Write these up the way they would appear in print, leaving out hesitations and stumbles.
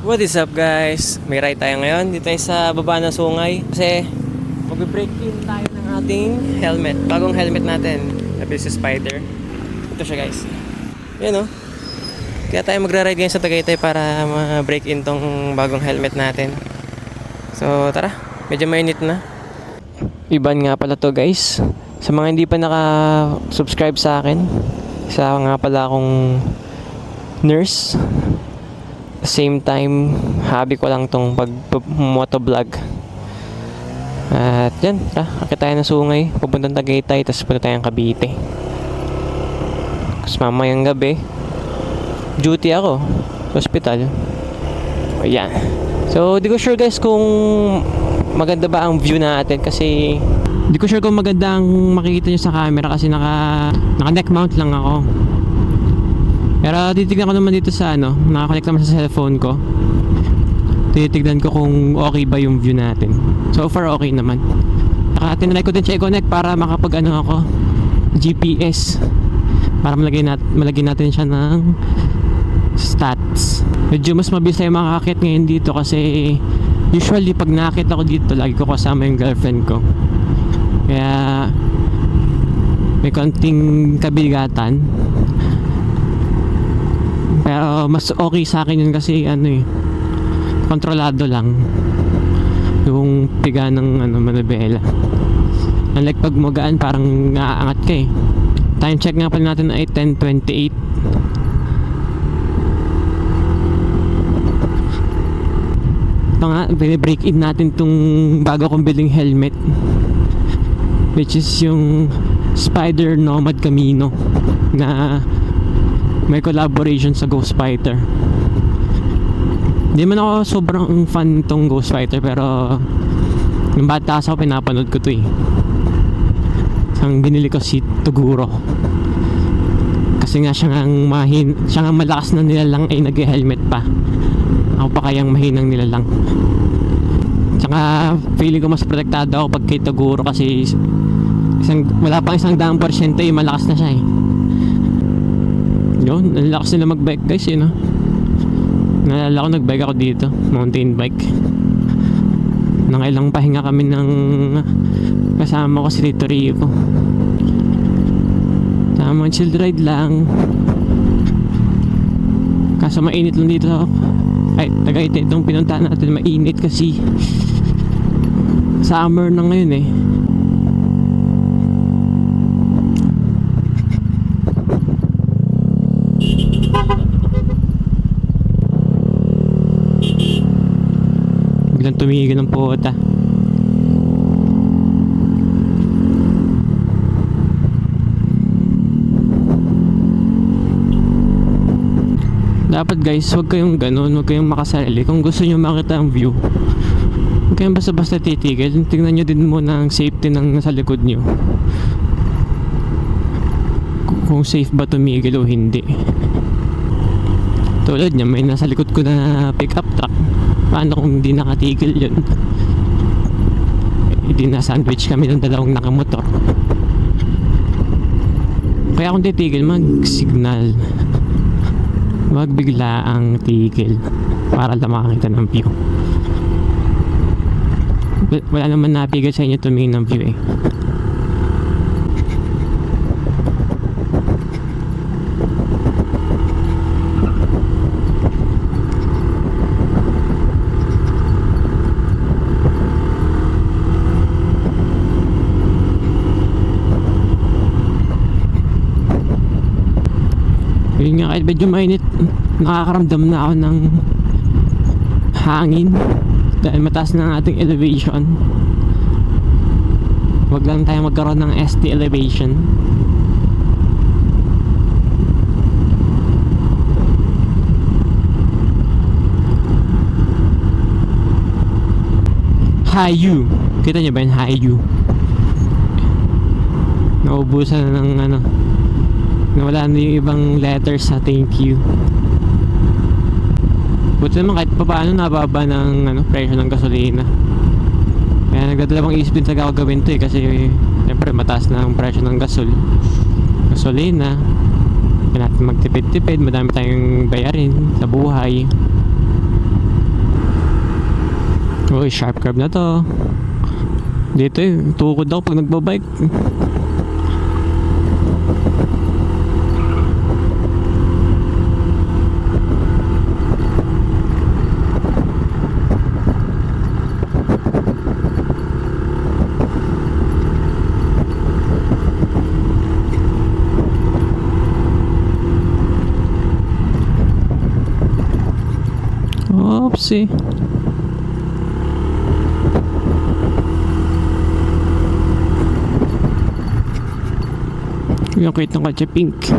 What is up guys? May ride tayo ngayon. Dito tayo sa baba ng Sungay. Kasi mag-break in tayo ng ating helmet. Bagong helmet natin. Sabi si Spider. Ito siya guys. Yan o. Kaya tayo magra-ride ngayon sa Tagaytay para ma-break in tong bagong helmet natin. So tara. Medyo mainit na. Iban nga pala to guys. Sa mga hindi pa naka-subscribe sa akin. Isa nga pala akong nurse. Same time, hobby ko lang tong pag-motovlog. At yan, akit tayo ng Sungay, pupuntang Tagaytay, tapos punta tayong Cavite. Tapos mamayang gabi, duty ako, hospital. O yan. So, di ko sure guys kung maganda ba ang view natin kasi di ko sure kung maganda ang makikita nyo sa camera kasi naka neck mount lang ako. Pero titignan ko naman dito sa nakakonect naman sa cellphone ko. Titignan ko kung okay ba yung view natin. So far okay naman. Saka tinry ko din siya i-connect para makapag ako GPS. Para malagyan natin siya ng stats. Medyo mas mabilis tayo makakakit ngayon dito kasi usually pag nakakit ako dito lagi ko kasama yung girlfriend ko. Kaya may konting kabigatan. Pero mas okay sa akin yun kasi kontrolado lang yung piga ng manabela. Unlike pag magaan parang naaangat ka eh. Time check nga pala natin ay 10:28. Ito nga, break in natin tong bago kong biling helmet, which is yung Spider Nomad Camino na may collaboration sa Ghost Fighter. Hindi man ako sobrang fan tong Ghost Fighter, pero nung bata ako pinapanood ko to eh. Ang binili ko si Toguro kasi nga siya nga malakas na nilalang ay nag-helmet pa. Ako pa kayang mahinang nilalang. Tsaka feeling ko mas protektado ako pag kay Toguro kasi wala pang 100% malakas na siya eh. Yun, nalakas nila mag-bike guys no? Nalala ko nag-bike ako dito, mountain bike. Nangailang pahinga kami ng kasama ko si Tito Rico. Tama, chill ride lang. Kaso mainit lang dito. Ay, Tagaytay itong pinuntahan natin, mainit kasi summer na ngayon eh. Biglang tumigil ng puta. Dapat guys, huwag kayong ganun, huwag kayong makasarili. Kung gusto nyo makita ang view, huwag kayong basta-basta titigil. Tingnan nyo din muna ang safety ng nasa likod nyo, kung safe ba tumigil o hindi. Tulad niya, may nasa likod ko na pick up truck. Paano kung hindi nakatigil yun? Hindi na sandwich kami ng dalawang nakamotor. Kaya kung titigil, mag-signal. Wag bigla ang tigil para lang makakita ng view. Wala naman napigil sa inyo tumingin ng view eh. Yun nga, kahit medyo mainit, nakakaramdam na ako ng hangin dahil mataas na ang ating elevation. Wag lang tayo magkaroon ng ST elevation. Hayu, kita nyo ba yung Hayu? Naubusan na ng nawala na yung ibang letters sa thank you. Buti naman kahit pa paano nababa ng presyo ng gasolina. Kaya nagdadalawang isip din sa gagawin to eh, kasi siyempre mataas na ang presyo ng gasolina. Kaya natin magtipid-tipid, madami tayong bayarin sa buhay. Uy, sharp curve na to. Dito tukod ako pag nagbabike. Oopsie. Yung kahit ng kotse pink.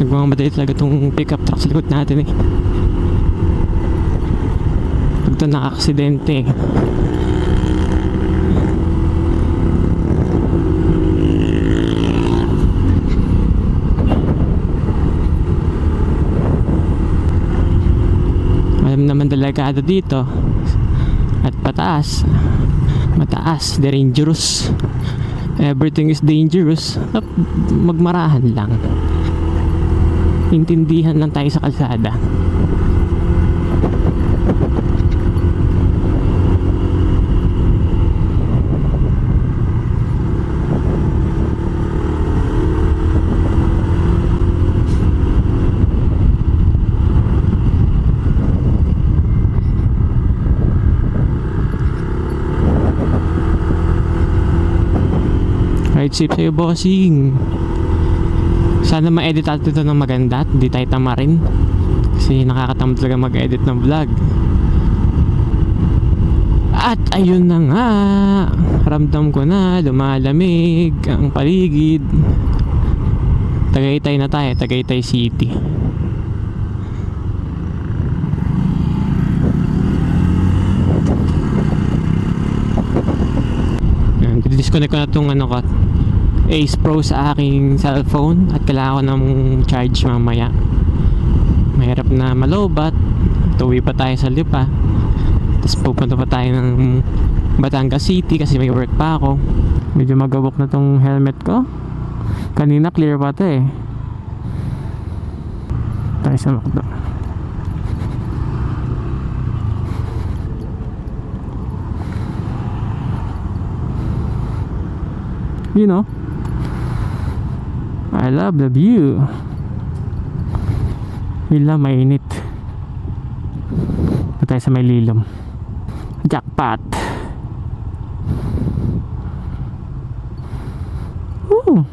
Nagmamadali talaga itong pickup truck sa likod natin eh. Pag ito naka-aksidente eh. Alam naman delikado dito. At pataas. Mataas, dangerous. Everything is dangerous. Magmarahan lang. Intindihan lang tayo sa kalsada. Ride safe sa'yo, bossing. Sana ma-edit natin ito ng maganda at hindi tayo tamarin. Kasi nakakatamad talaga mag-edit ng vlog. At ayun na nga. Ramdam ko na lumalamig ang paligid. Tagaytay na tayo, Tagaytay City. Disconnect ko na itong Ace Pro sa aking cellphone at kailangan ko ng charge mamaya. Mahirap na malobat. Tuwi pa tayo sa Lipa. Tapos pupunta pa tayo ng Batangas City kasi may work pa ako. Medyo magabok na tong helmet ko. Kanina clear pa ito eh. Tayo sa McDo. You know, I love the view. Hila mainit. Ito tayo sa may lilom. Jackpot. Woo.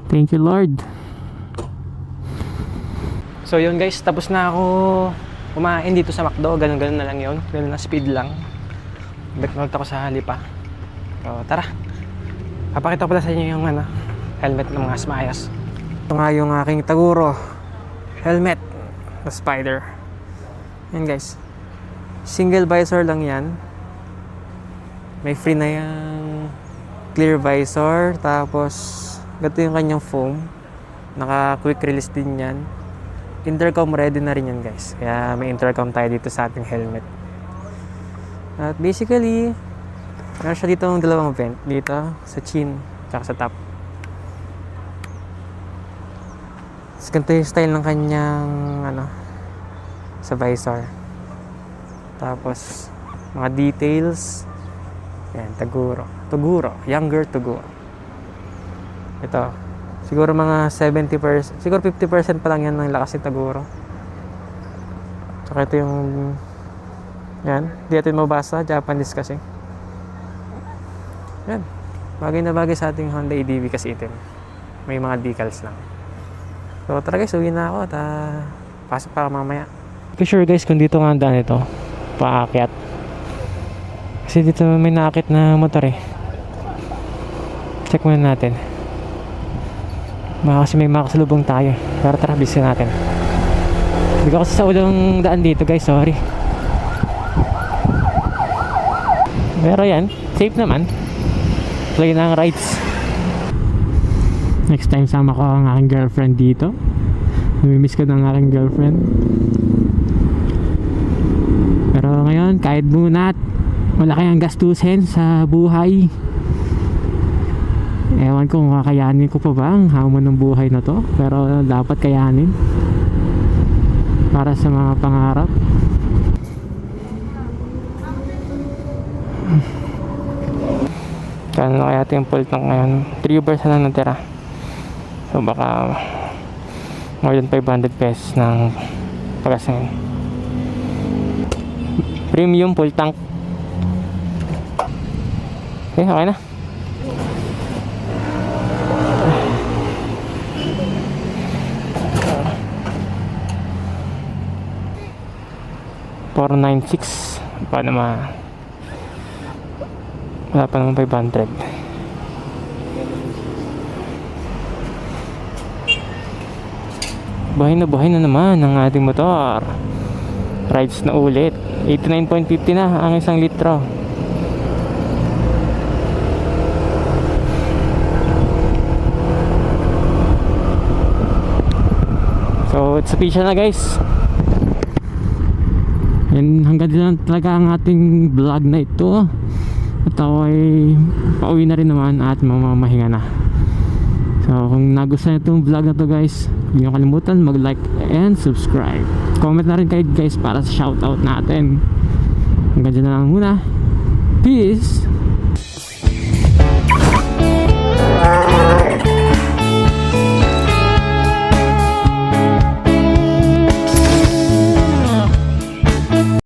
Thank you, Lord. So yun guys, tapos na ako kumain dito sa McDo. Ganun-ganun na lang yun. Ganun na speed lang. Backnote ako sa Lipa. So tara. Papakita ko pala sa inyo yung helmet ng mga Smayas. Ito nga yung aking Taguro helmet na Spider. Yan guys. Single visor lang yan. May free na yung clear visor. Tapos ganito yung kanyang foam. Naka quick release din yan. Intercom ready na rin yan guys. Kaya may intercom tayo dito sa ating helmet. At basically meron siya dito ng dalawang vent. Dito sa chin tsaka sa top. Tapos ganito yung style ng kanyang sa visor. Tapos mga details. Yan, Taguro. Younger Taguro. Ito. Siguro mga 70%. Siguro 50% pa lang yan ng lakas ni Taguro. Tsaka ito yung yan. Di natin mabasa. Japanese kasi. Yan. Bagay na bagay sa ating Honda EDV kasi itim. May mga decals lang. So tara guys, uwi na ako at pasok pa ako mamaya. Okay, sure guys, kung dito nga ang daan ito, paakyat. Kasi dito may naakit na motor eh. Check muna natin. Baka kasi may makasalubong tayo. Pero tara, busy natin. Hindi ko kasi sa ulang daan dito guys, sorry. Pero yan, safe naman. Play ng rides. Next time sama ko ang aking girlfriend dito. Namimiss ko ng aking girlfriend. Pero ngayon, kahit muna at malaki ang gastusin sa buhay, ewan ko kung kakayanin ko pa ba ang hamon ng buhay na to. Pero dapat kayanin para sa mga pangarap. Kano kaya ito yung full tank ngayon? 3 bars na lang natira. So baka more than 500 pesos ng pagasin. Premium full tank. Okay, okay na. $496. Paano wala pa naman 500. Buhay na naman ang ating motor. Rides na ulit. 89.50 na ang 1 litro. So it's official na guys. And hanggang dyan talaga ang ating vlog na ito. At ako ay pauwi na rin naman at mamamahinga na. So kung nagustuhan nyo itong vlog na to guys, huwag nyo kalimutan mag like and subscribe. Comment na rin kayo guys para sa shoutout natin. Hanggang dyan na lang muna. Peace!